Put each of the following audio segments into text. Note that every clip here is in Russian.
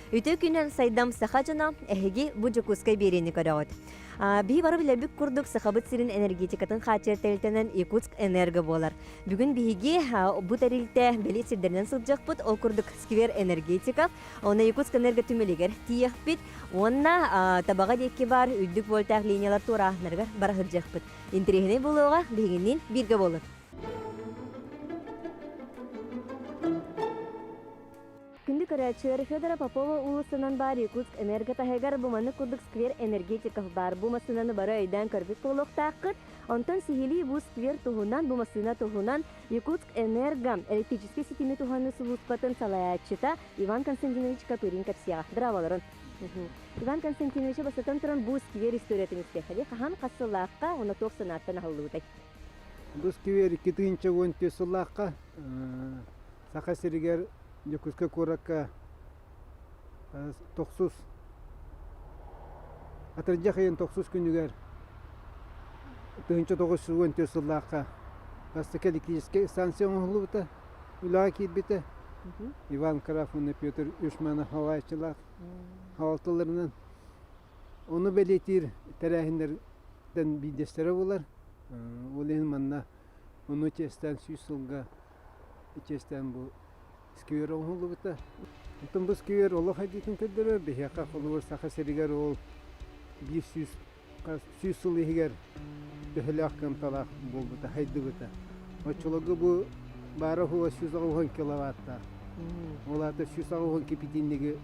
Үтө күнен сайдам сахажана эһиги бу жокускай берени көрөгөт. Би бары билебик курдук сахабыт сирин энергетикатын хачертелтенен Якутск энерго болар. Бүгүн биһиги бу тарилте бели сирдернен сылжакпыт ол курдук сквер энергетика. Оны Якутск энерго түмелигер тиехпит. Онна табага декки бар үддүк волтах линиялар тураахнарга барахыржакпыт. Интерегине болууга бигинин бирге болот. Күнді көрәтшілер Федора Попова улысынан бар Якутск энерго тахегар буманы курдук сквер энергетиков бар. Бумасынаны бары айдан көрбіт болуқтаққыт. Онтан сихили бу сквер туғынан, бумасына туғынан Якутск энерго электрический сетими туғаны сулуспатын салаячыта Иван Константинович Капырин капсияға. Драваларын. Иван Константинович басатан тұран бу сквер историятын істехаде. Қахан қасылаққа оны тоқ санаттан алуыдай. Бу сквер 2-нче гонте сулаққа сақасыригер Якутска куракка токсус атыржахайын токсус күнүгер тыгынча 910 сыллакка Астыка электрическая станция оңлубута улага кирбите Иван Карафон Петр Юшмана хавайчылар хавалтыларынан оны белетир тарахиндерден бидестере булар олен манна оны честен сүйсылга честен бу сквер оңлубута. Тон бу сквер Олох хадитин көддөрөр бехака холур сахасеригер ол 500 сыл егер төһләк канталак булбута хайдыбыта. Очологу бу бары хуа 110 киловатта. Олата 110 кипитинниги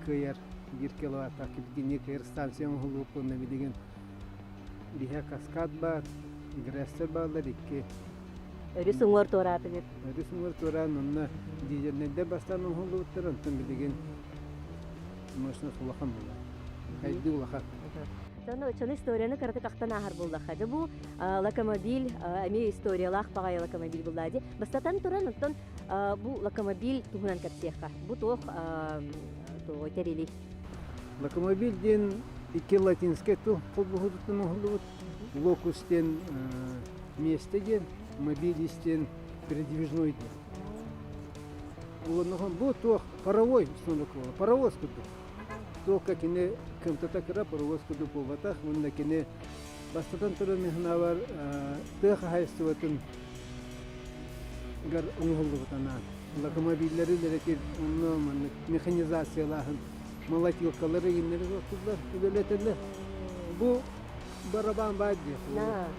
көйер 1 киловатта кипитинниги станция оңлубуна деген бехака каскад бар, грессер бар икки. Рисуңор тораты бит. Рисуңор торанынна дижернеде бастан оңлубуттар антын билеген машина сулахан була. Хайды улаха. Чон историяны карты кактан ахар булдахады. Бу локомобиль, эми историялах багай локомобиль булады. Бастатан туран оттон бу локомобиль тугунан капсеха. Бу тох то терили. Локомобиль ден 2 латинский ту полбугудутун оңлубут. Локустен местеген мобилистен передвижной ден. Бу тох паровой станокова, паровоз куду. Только кине кымтата кыра паровоз куду болбатах, онда кине бастатан туран мехнавар тыха хайстыватын гар оңголубутанан. Локомобиллери лерекер онно механизациялахын молотилкалары иннери кылдылар, үлелетелер. Бу барабан бади.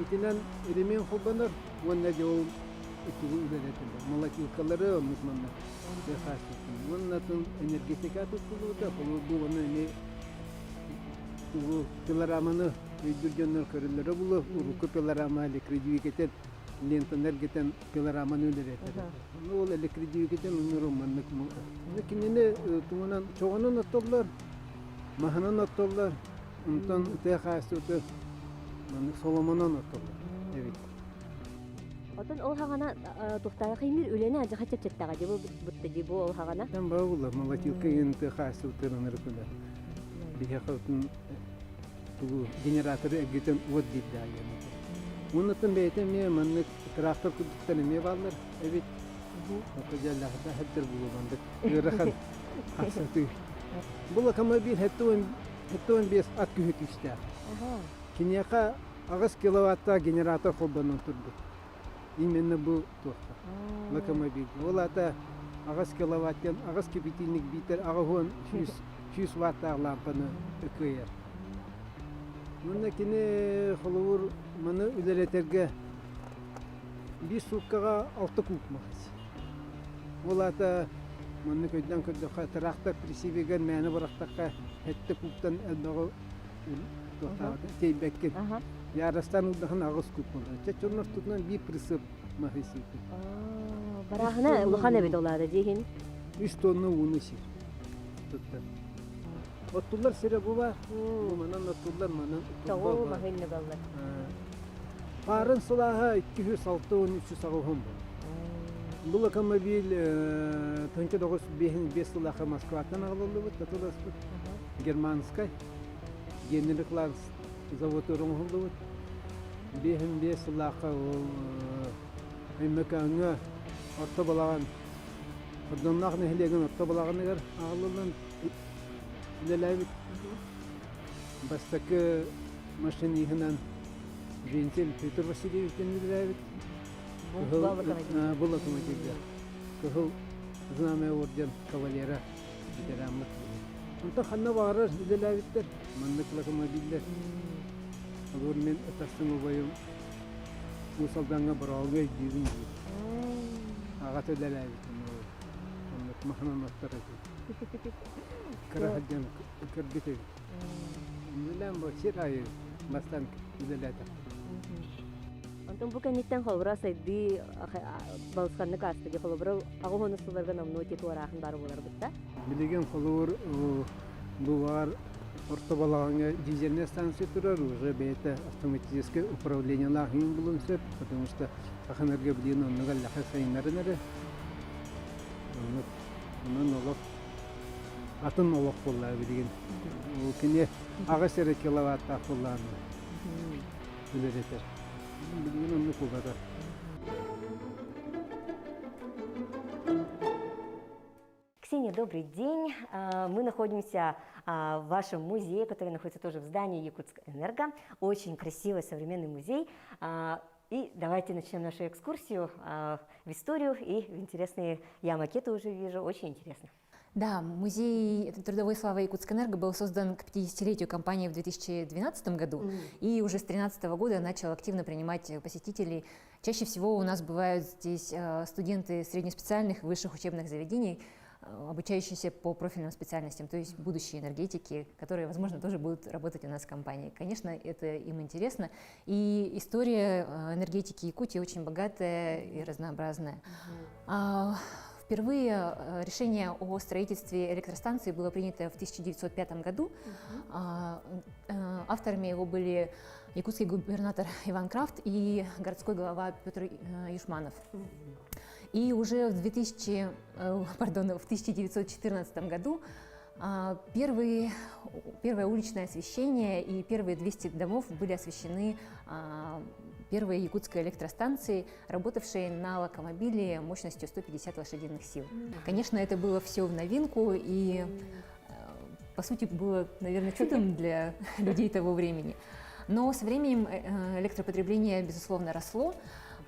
Итинен элемент холбанар, онда жол итигу үлелетелер. Молотилкалары оннутмандар. Оннатын энергетика tutuluda bu onu ne bu pelaramını öldürgenler körülleri bulu uruku pelarama elektriği geten lentener geten pelaramanı öldüreter. O elektriği geten nurumanlık mı? Lakin ne tumunan çoğunun attılar, mahanın attılar, ondan tehası öte, manlık Solomon'un attılar. Evet. Отон ол хагана тухтая химир үлене ажа хачачаттага жебу бутта жебу ол хагана. Там баула молотилка енте хасу тырыныр куда. Бихахтын ту генератор эгетен вот дидда яны. Унутун бейтен ме манны трактор кудуктан ме балдар. Evet. Bu kajallahda hattır bulunandık. Yarahan hasatı. Bu lokomobil hettoon bes at kühük işte. Kinyaka ağız kilovatta generator kolbanın turdu. Именно bu tohta. Lokomobil. Olata ağız kilovattan ağız kipitinik biter ağın 100 watt lampаны ököyer. Bunda kine xolur mana ülereterge bir sutkaga 6 kub mahs. Olata mana köyden traktor prisibegen meni bıraktakka hette kubtan eldağı tohta teybekken. Yarastan udahın ağız kupmalı. Çeçonlar tutunan bir prisip mahisi. Barahına uluğana bir doladı dihin. 3 tonlu unu sir. Tuttan. Otullar sire bu var. Manan otullar manan. Çoğu mahinne ballar. Parın silahı 206 13 sağım. Bu lokomobil Tonka 95 silahı Moskva'dan alındı bu tatlısı. Germanskay. Yenilikler zavodu oldu. Behin bir silahı mekanı orta balağın. Fırdanlaq nehlegen orta balağını gar ağlılan леләбит. Бастакы машинихынан Вентиль Петр Васильевич леләбит. Бұл локомотив. Бұл локомотивде. Кыгыл знамя орден кавалера ветеранлык. Онта ханна бары леләбиттер. Маннык локомотивлер. Олар мен атастың обайым усалданга баралга дигин. Агаты леләбит. Оннык махнанаттар. Карахаджан кырбите. Леләм бу чирай бастан леләтә. Антон бу кенеттен холбра сайды балсканны кастыгы холбра агы хонусуларга намно тетуарахын бары болар бутта. Билеген холор бувар ортобалаганга дизельная станция турар уже бета автоматическое управление лахин булунсеп, потому что аханерге билен оннага лаха сайнарынары. Оннан олоқ атын олоқ болла билеген. Ол кине агасер киловатта болланы. Билетер. Билген онны кулгада. Ксения, добрый день. Мы находимся в вашем музее, который находится тоже в здании Якутскэнерго. Очень красивый современный музей. И давайте начнем нашу экскурсию в историю и в интересные я макеты уже вижу. Очень интересно. Да, музей трудовой славы Якутскэнерго был создан к 50-летию компании в 2012 году и уже с 2013 года начал активно принимать посетителей. Чаще всего у нас бывают здесь студенты среднеспециальных и высших учебных заведений, обучающиеся по профильным специальностям, то есть будущие энергетики, которые, возможно, тоже будут работать у нас в компании. Конечно, это им интересно. И история энергетики Якутии очень богатая и разнообразная. Впервые решение о строительстве электростанции было принято в 1905 году. Авторами его были якутский губернатор Иван Крафт и городской глава Петр Юшманов. И уже в 1914 году первое уличное освещение и первые 200 домов были освещены первой якутской электростанцией, работавшей на локомобиле мощностью 150 лошадиных сил. Конечно, это было все в новинку и, по сути, было, наверное, чудом для людей того времени. Но со временем электропотребление, безусловно, росло.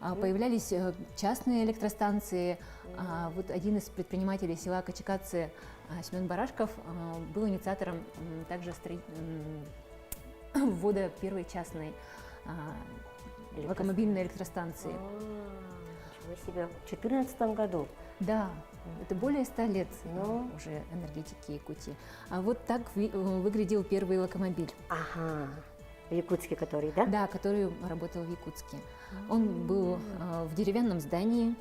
Появлялись частные электростанции. Вот один из предпринимателей села Качекацы, Семен Барашков, был инициатором также ввода первой частной локомобильной электростанции. Ничего себе, в 2014 году. Да, это более 100 лет уже энергетики Якутии. А вот так выглядел первый локомобиль. Ага, якутский который, да? Да, который работал в Якутске. Он был в деревянном здании.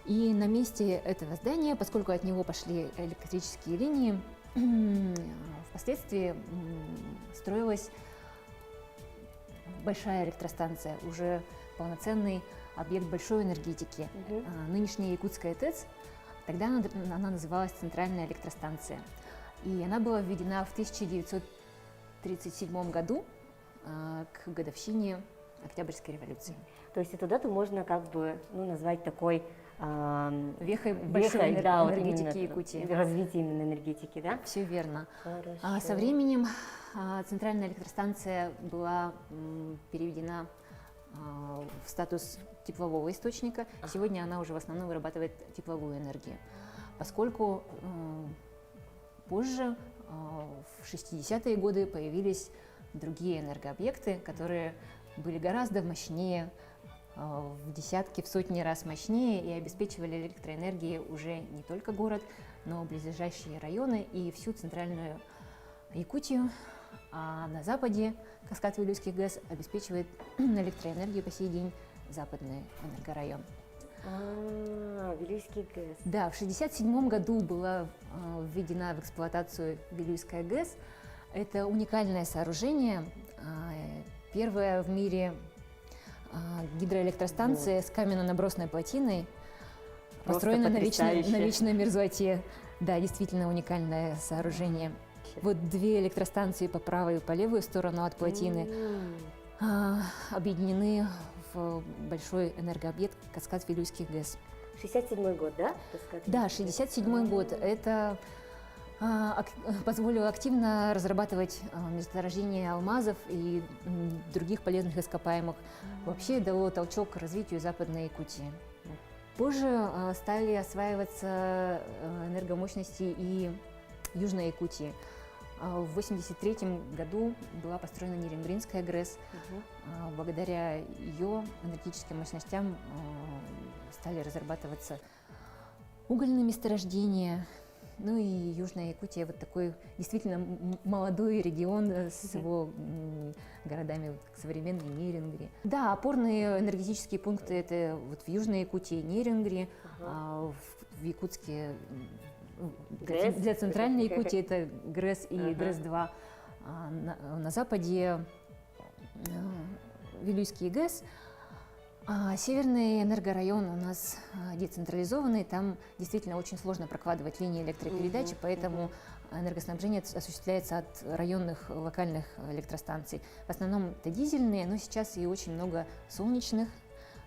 И на месте этого здания, поскольку от него пошли электрические линии, впоследствии строилась большая электростанция, уже полноценный объект большой энергетики. Нынешняя Якутская ТЭЦ, тогда она называлась Центральная электростанция. И она была введена в 1937 году к годовщине Октябрьской революции. То есть эту дату можно как бы назвать такой вехой большой энергетики Якутии. Развитие именно энергетики, да? Все верно. Хорошо. Со временем Центральная электростанция была переведена в статус теплового источника. Сегодня она уже в основном вырабатывает тепловую энергию. Поскольку позже, в 60-е годы, появились другие энергообъекты, которые были гораздо мощнее, в десятки, в сотни раз мощнее и обеспечивали электроэнергией уже не только город, но и близлежащие районы и всю центральную Якутию. А на западе каскад Вилюйских ГЭС обеспечивает электроэнергию по сей день западный энергорайон. Вилюйский ГЭС. Да, в 1967 году была введена в эксплуатацию Вилюйская ГЭС. Это уникальное сооружение, первое в мире гидроэлектростанция с каменно-набросной плотиной, построена на вечной мерзлоте. Да, действительно уникальное сооружение. Вот две электростанции по правую и по левую сторону от плотины объединены в большой энергообъект каскад Вилюйских ГЭС. 67-й год, да? Да, 67-й год. Это Позволил активно разрабатывать месторождения алмазов и других полезных ископаемых. Вообще дало толчок к развитию Западной Якутии. Позже стали осваиваться энергомощности и Южной Якутии. В 1983 году была построена Нерюнгринская ГРЭС. Благодаря ее энергетическим мощностям стали разрабатываться угольные месторождения. Ну и Южная Якутия, вот такой действительно молодой регион с его городами, вот, современной Нерюнгри. Да, опорные энергетические пункты это вот в Южной Якутии Нерюнгри, в Якутске, для центральной Якутии это ГРЭС и ГРЭС-2, на западе Вилюйский ГЭС. Северный энергорайон у нас децентрализованный, там действительно очень сложно прокладывать линии электропередачи, поэтому энергоснабжение осуществляется от районных локальных электростанций. В основном это дизельные, но сейчас и очень много солнечных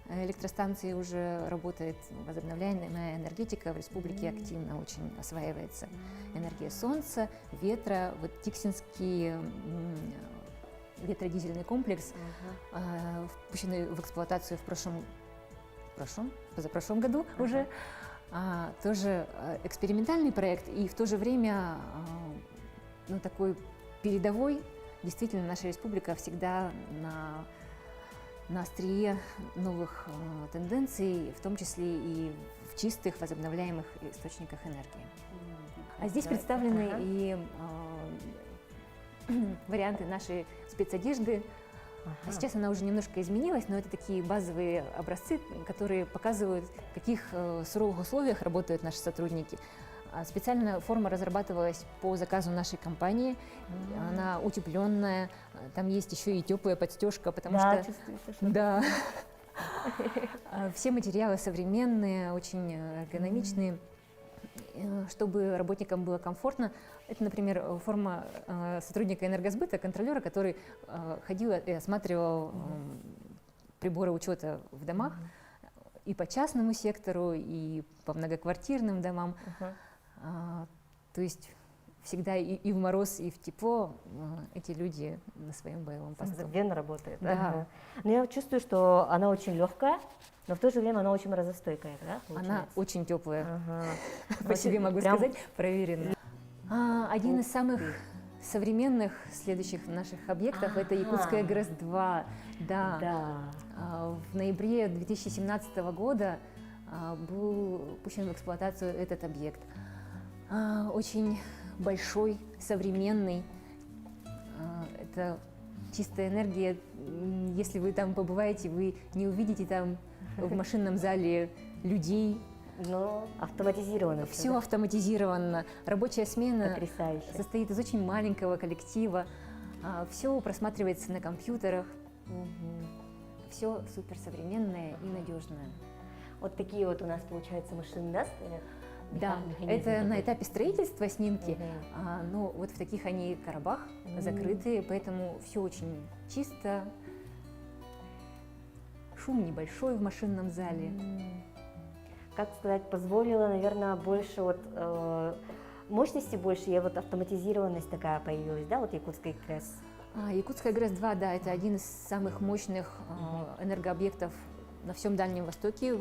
электростанций уже работает. Возобновляемая энергетика в республике активно очень осваивается. Энергия солнца, ветра, вот Тиксинский ветродизельный комплекс, впущенный в эксплуатацию позапрошлом году уже, тоже экспериментальный проект и в то же время такой передовой. Действительно, наша республика всегда на острие новых тенденций, в том числе и в чистых возобновляемых источниках энергии. А здесь представлены и варианты нашей спецодежды. Сейчас она уже немножко изменилась, но это такие базовые образцы, которые показывают, в каких суровых условиях работают наши сотрудники. Специально форма разрабатывалась по заказу нашей компании. Она утепленная, там есть еще и теплая подстежка, потому что да, все материалы современные, очень эргономичные, чтобы работникам было комфортно. Это, например, форма сотрудника энергосбыта, контролера, который ходил и осматривал приборы учета в домах и по частному сектору, и по многоквартирным домам. То есть всегда и в мороз, и в тепло эти люди на своем боевом посту. Самозабвенно работает. Да. Но я чувствую, что она очень легкая, но в то же время она очень морозостойкая, да? Она очень теплая. По Очень себе могу прям сказать, проверено. Один из самых современных следующих наших объектов это Якутская ГРЭС-2. Да. В ноябре 2017 года был пущен в эксплуатацию этот объект. Очень большой, современный. Это чистая энергия. Если вы там побываете, вы не увидите там в машинном зале людей. Но автоматизировано. Все автоматизировано. Рабочая смена Потрясающе. состоит из очень маленького коллектива. Все просматривается на компьютерах. Все суперсовременное и надежное. Вот такие вот у нас, получается, машины, да, стоят? Да, это на этапе строительства снимки, но вот в таких они коробах закрытые, поэтому все очень чисто, шум небольшой в машинном зале. Как сказать, позволило, наверное, больше вот мощности больше, и вот автоматизированность такая появилась, да, вот Якутской ГРЭС. Якутская ГРЭС-2, да, это один из самых мощных энергообъектов на всем Дальнем Востоке,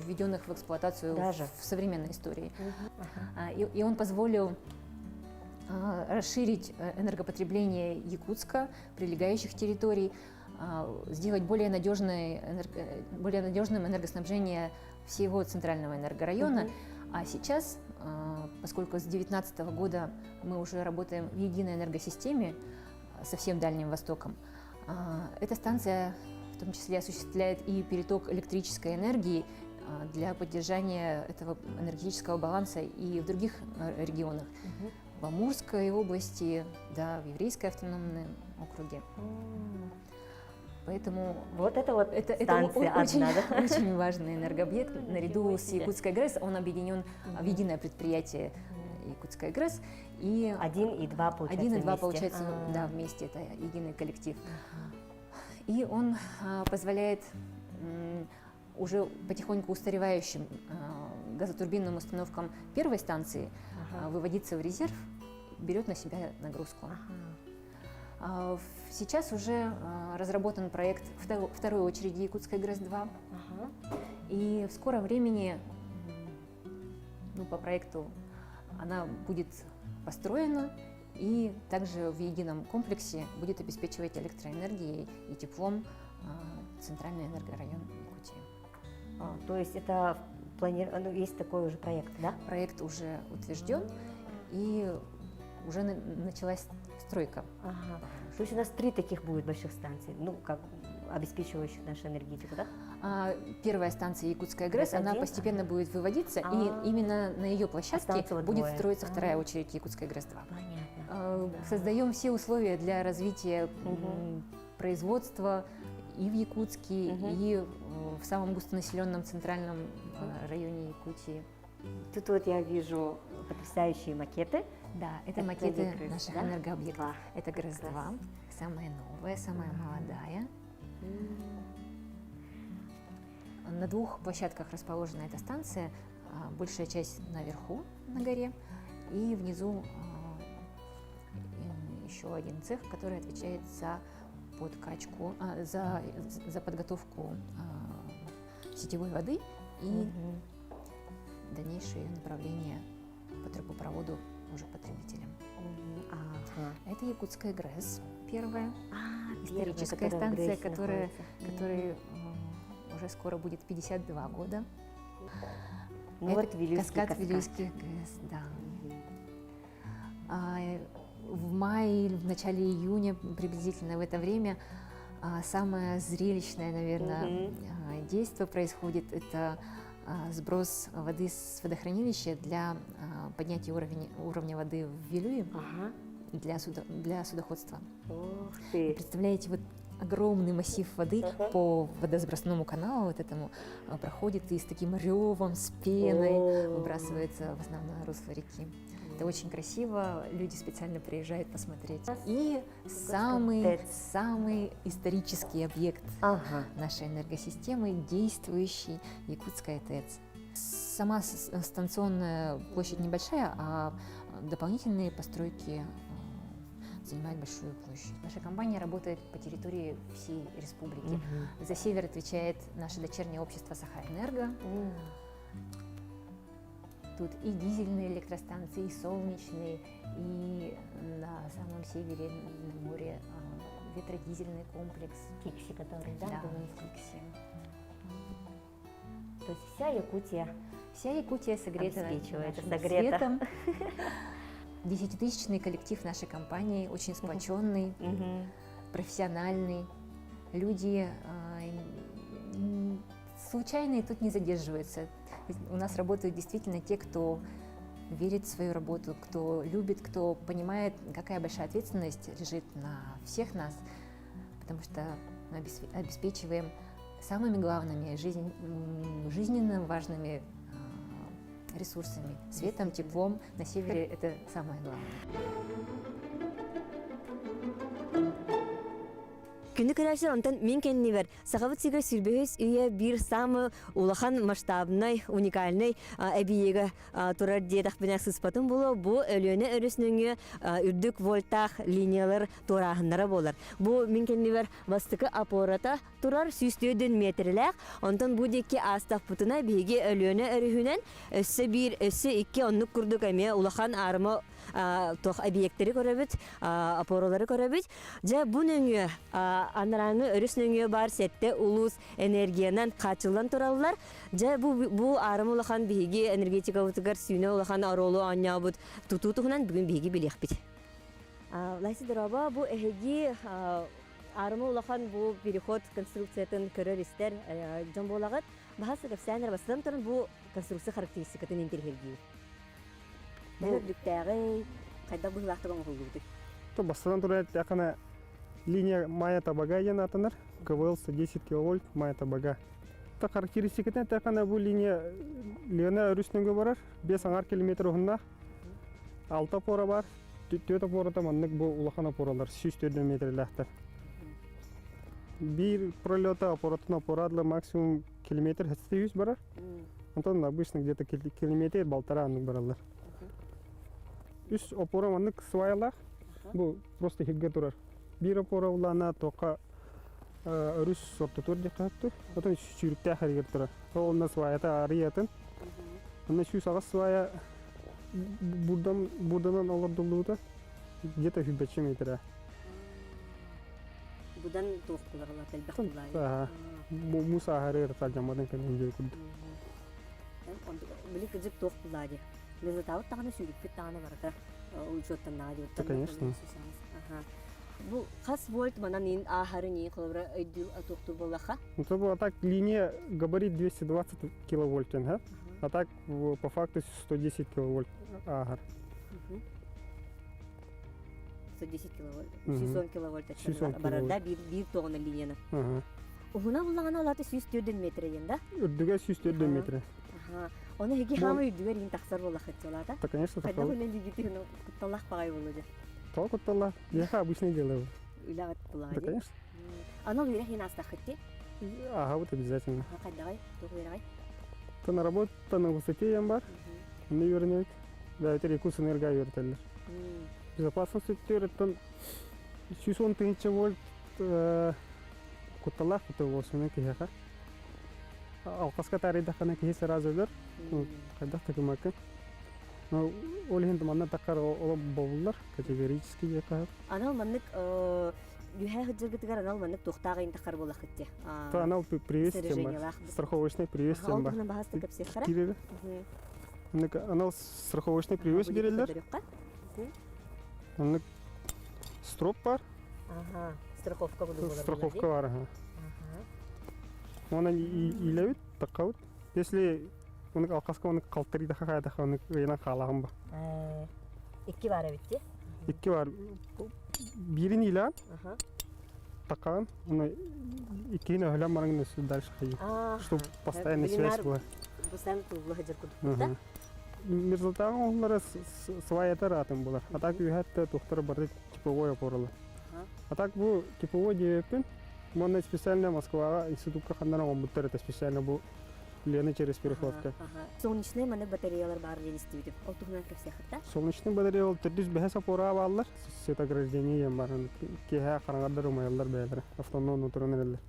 введенных в эксплуатацию в современной истории. И он позволил расширить энергопотребление Якутска, прилегающих территорий, сделать более надежным энергоснабжение всего центрального энергорайона. А сейчас, поскольку с 2019 года мы уже работаем в единой энергосистеме со всем Дальним Востоком, эта станция в том числе осуществляет и переток электрической энергии для поддержания этого энергетического баланса и в других регионах. В Амурской области, да, в Еврейской автономном округе. Поэтому вот это вот станция очень важный энергообъект. Наряду с Якутской ГРЭС он объединен в единое предприятие Якутская ГРЭС. И 1 и 2 получается 1 и 2 вместе. получается да, вместе, это единый коллектив. И он позволяет уже потихоньку устаревающим газотурбинным установкам первой станции выводиться в резерв, берет на себя нагрузку. Сейчас уже разработан проект второй очереди Якутская ГРЭС-2. И в скором времени, по проекту, она будет построена и также в едином комплексе будет обеспечивать электроэнергией и теплом центральный энергорайон Якутии. То есть это есть такой уже проект, да? Проект уже утвержден и уже началась стройка. То есть у нас 3 таких будет больших станций, как обеспечивающих нашу энергетику, да? Первая станция Якутская ГРЭС, она постепенно будет выводиться, и именно на ее площадке будет строиться вторая очередь Якутская ГРЭС-2. Понятно. Создаем все условия для развития производства и в Якутске, и в самом густонаселенном центральном районе Якутии. Тут вот я вижу потрясающие макеты. Да, это макеты ГРЭС, наших да? энергообъектов. Это ГРЭС-2, самая новая, самая молодая. На 2 площадках расположена эта станция. Большая часть наверху, на горе, и внизу еще один цех, который отвечает за подкачку, за подготовку сетевой воды и дальнейшее направление по трубопроводу уже потребителям. Это Якутская ГРЭС, первая историческая станция, которая уже скоро будет 52 года. Вот Каскад Вилюйских ГЭС, да. В мае или в начале июня, приблизительно в это время, самое зрелищное, наверное, действие происходит. Это сброс воды с водохранилища для поднятия уровня воды в Вилюе для судоходства. Ух ты! Представляете, вот огромный массив воды по водосбросному каналу вот этому проходит и с таким ревом, с пеной выбрасывается в основное русло реки. Это очень красиво, люди специально приезжают посмотреть. И самый исторический объект нашей энергосистемы – действующий Якутская ТЭЦ. Сама станционная площадь небольшая, а дополнительные постройки занимает большую площадь. Наша компания работает по территории всей республики. За север отвечает наше дочернее общество «Сахаэнерго». Тут и дизельные электростанции, и солнечные, и на самом севере, на море, ветродизельный комплекс. Кикси, который, да? Да, Кикси. То есть вся Якутия согрета обеспечивается, нашим светом. 10-тысячный коллектив нашей компании, очень сплоченный, профессиональный. Люди случайные тут не задерживаются. У нас работают действительно те, кто верит в свою работу, кто любит, кто понимает, какая большая ответственность лежит на всех нас, потому что мы обеспечиваем самыми главными, жизненно важными ресурсами, светом, теплом. На севере это самое главное. Күнү көрәшер онтан мен кеннивер сахабыт сигер сүрбөһүс үйе бир самы улахан масштабный уникальный эбиеге турар диетах бинак сыспатын боло бу өлөнө өрүснүңү үрдүк вольтах линиялар турахыннара болар. Бу мен кеннивер бастыкы аппарата турар 100 метрлек онтан бу декке астак бутуна биге өлөнө өрүһүнөн өссө бир өссө 2 оннук курдук эме улахан армы тох объекттери көрөбүт, аппаралары көрөбүт. Жа бу нөңү анараңы өрүс нөңү бар сетте улус энергиянан качылан тураллар. Жа бу армы улахан биги энергетика утугар сүйнө улахан аролу анябыт тутутугунан бүгүн биги билехбит. Лайсы драба бу эги армы улахан бу переход конструкциятын көрөр истер жомболагат бахасы кепсәнер бастан туран бу конструкция характеристикатын интерхерги. Дүктәгы кайда бу лахтыгын кылды. То бастан турат якына линия Майя Табага янатыныр. КВЛ 10 киловольт Майя Табага. Та характеристикатен такана бу линия лена өрүснөнгө барар. 5 аңар километр угунда. 6 пора бар. 4 порада маннык бу улахана поралар 104 метрлахтар. Bir proleta аппаратына порадылы максимум километр хәстеюз барар. Антон обычно где-то километр полтора аннык баралар. Үс опора аннык свайлах. Бу просто хигге турар. Бир опора улана тока өрүс сорты тур деп катту. Потом сүрүктә хәргә турар. Ол нас сваята ариятын. Аны сүз агас свая бурдан алар дулута. Где-то 5 метра. Будан тоққыларла тәлбәхтулай. Муса харыр таҗамадан кәлен җөй күрде. Билек җип тоққылады. Лезет авт тагына сүрүп тагына барда. Учеттан нади. Конечно. Ага. Бу хас вольт манан ин ахары ни кылыбра өйдү атокту болаха. Это была так линия габарит 220 киловольт, да? А так по факту 110 киловольт агар. 110 киловольт. 600 киловольт. 600 Барада бир тогына линияны. Ага. Угуна булагана алаты 104 метр янда. Үрдүгө 104 метр. Ага. Оны хеги хама үйдүгөр ин таксар болахат жолата. Да, конечно, Кайда такое. белен дигитин кутталах багай болду. Толкуталла. Я обычно делаю. Улагат Да, булагы. конечно. Ана үйрә хин астахытти. Ага, вот обязательно. Кайдагай, тогырагай. То на работу, то на высоте ямбар. Не вернет. Да, это рекус энергия вертелер. Безопасность это 610 вольт куталах это 8 кихаха. Алкаска тарида хана кихи сразу дер. Кайда такымака. Но олхин таманна такар ол боллар категорически яка. Анал маннык юха хаджыргытыгар анал маннык тохтагын такар болахытти. То анал привезтем. Страховочный привезтем ба. Алтын бахасты кепсехара. Кирилер. Анал страховочный привез берелер. Анал строп бар. Ага, страховка буду болар. Страховка бар. Ага. Оны илеут, такаут. Если он алкаска оны калтыры да хакайда оны яна халаган ба. Икки бара битти. Икки бар. Бирин илан. Ага. Такан. Оны иккини өлем барыңын өсү дальше хай. Чтобы постоянно связь была. Бусам тулы хаджыр кудукта. Мирзалтаган олары сваята ратым булар. А так үйәтті тухтары барды типовой опорылы. А так бу типовой девеппен. Монна специально Москвага институтка хандаран омбуттар это специально бу лена через переходка. Солнечный маны батареялар бар денистибит. Отугнан кепсехата. Солнечный батарея ол төрдүс бәһәс опора баллар. Светограждение бар. Кеһә караңгыдар умайлар бәйләр. Автономный турнерлер.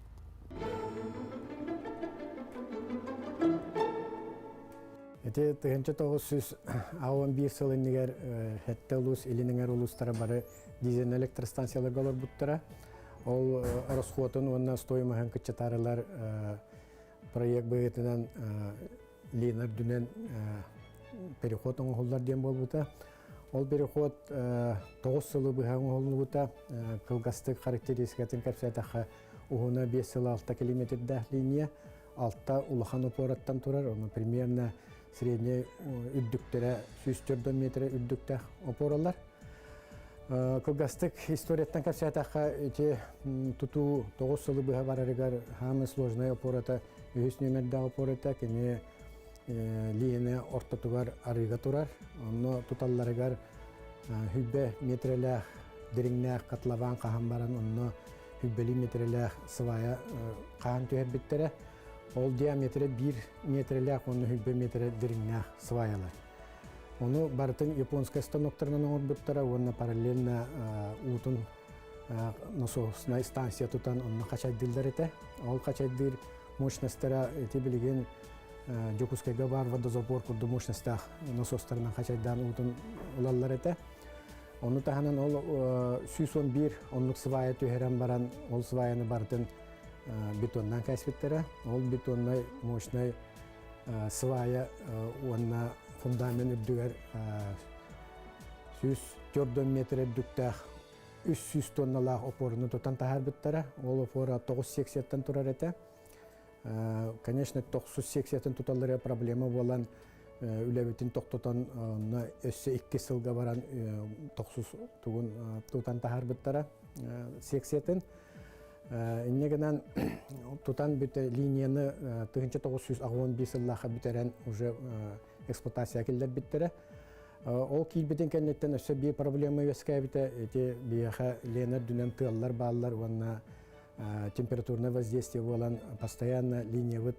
Эти тыгынча тоғыз сүз ауын бир сылыннигер хетте улус илинеңер улустары бары дизель электростанциялар голор буттара. Ол расходын онна стоимаһын кычытарылар проект быгытынан линер дүнен переход оңоллар дем болбута. Ол переход 9 сылы быһаң оңолбута. Кылгастык характеристикатын капсатаха уһуна 5 сылы 6 километрдә линия. Алтта улахан опораттан турар. Оны примерно средний үддүктөрө 104 метр үддүктө опоралар. Кылгастык историяттан капсатаха эти туту 9 сылы быһа барарыгар хамы сложная опората 100 номерда опората кене лине ортотугар арыга турар. Онно туталларыгар хүббе метреле дириңнәк катлаван каһан баран онно хүббели метреле сывая каһан төһөр биттере. Ол диаметрі 1 метрлік, оны хүббе метрі діріңнәк сваялар. Оны бартын японская станоктарынан оңыр бұттара, оны параллельно ұтын насосная станция тұтан оны қачайдылдар еті. Ол қачайдыр мощностара еті білген Жокускайга бар водозабор күрді мощностақ насостарынан қачайдан ұтын ұлалар еті. Оны тағынан ол 111 онлық свая түйерен баран, ол сваяны бартын бетоннан кәсбеттері. Ол бетоннай мощный свая онна фундамент үрдігер 104 метр үрдіктәқ 300 тонналақ опорыны тұтан тағар біттері. Ол опора 980-тен тұрар еті. Конечно, 980-тен тұталары проблема болан үләбетін тоқтотан өссі 2 сылға баран 900 тұтан тағар біттері 80-тен. Иннегенен тутан бүте линияны 1915 жыллаха бүтерен уже эксплуатация келдер биттере. Ол килбитен кеннеттен өсө бир проблема өскәбите эти бияха ленер дүнен тыллар баллар онна температурное воздействие болан постоянно линиявыт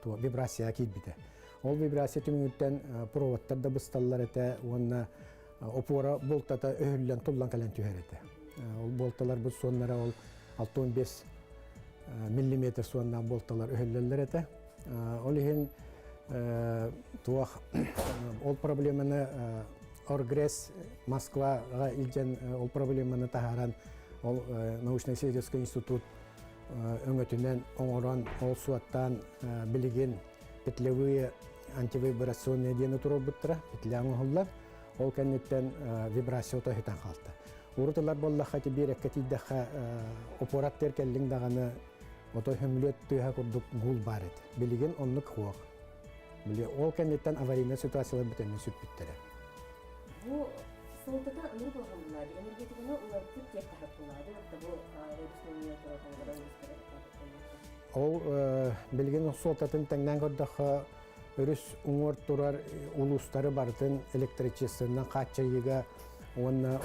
вибрация килбите. Ол вибрация түмүттен проводтар да бысталлар эте, онна опора болтата өһүллән туллан калан түһәрәте. Ол болталар бу соннара ол 65 миллиметр соннан болталар өһүлләләр эте. Ол ихин туах ол проблеманы Оргресс Москвага илжен ол проблеманы тахаран ол научно-исследовательский институт өңөтүнен оңорон ол суаттан билигин петлевые антивибрационные дені туру буттыра, петляңы холлар, ол кәннеттен вибрация ота хетан қалды. Уруталар боллаха тебер әккетейдіға опораттер кәлдің дағаны ота хөмлет түйға күрдік гул бар еді. Білеген онлық хуақ. Ол кәннеттен аварийна ситуациялар бітенне сүт біттірі. Бұл солтата ыңыр болғанлар, энергетиканы олар күт тек тағып болады, бұл рейдісінің Ол білген солтатын тәңнен көрдіға өріс ұңыр тұрар ұлыстары бардың электричестводан қатчайыға оны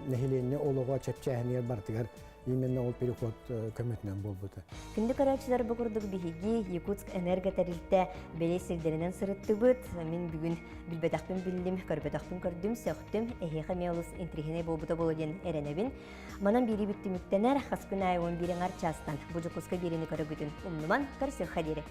нәхиленіне олуға чәпчәхінер бардығар именно ол переход көмітінен бол бұды. Күнді қарачылар бұқырдық бігеге Якутск энерготарилті бәлей сілдерінен сұрытты бұд. Мен бүгін білбетақпен білдім, көрбетақпен көрдім, сөқтім, әхеға меолыс интригіне болбыда болуден әренебін. Манан бері бітті мүттенер, қаскүн ай 11 арчастан. Бұжы құсқа берені көрі бүтін ұмныман көрсіл қадері.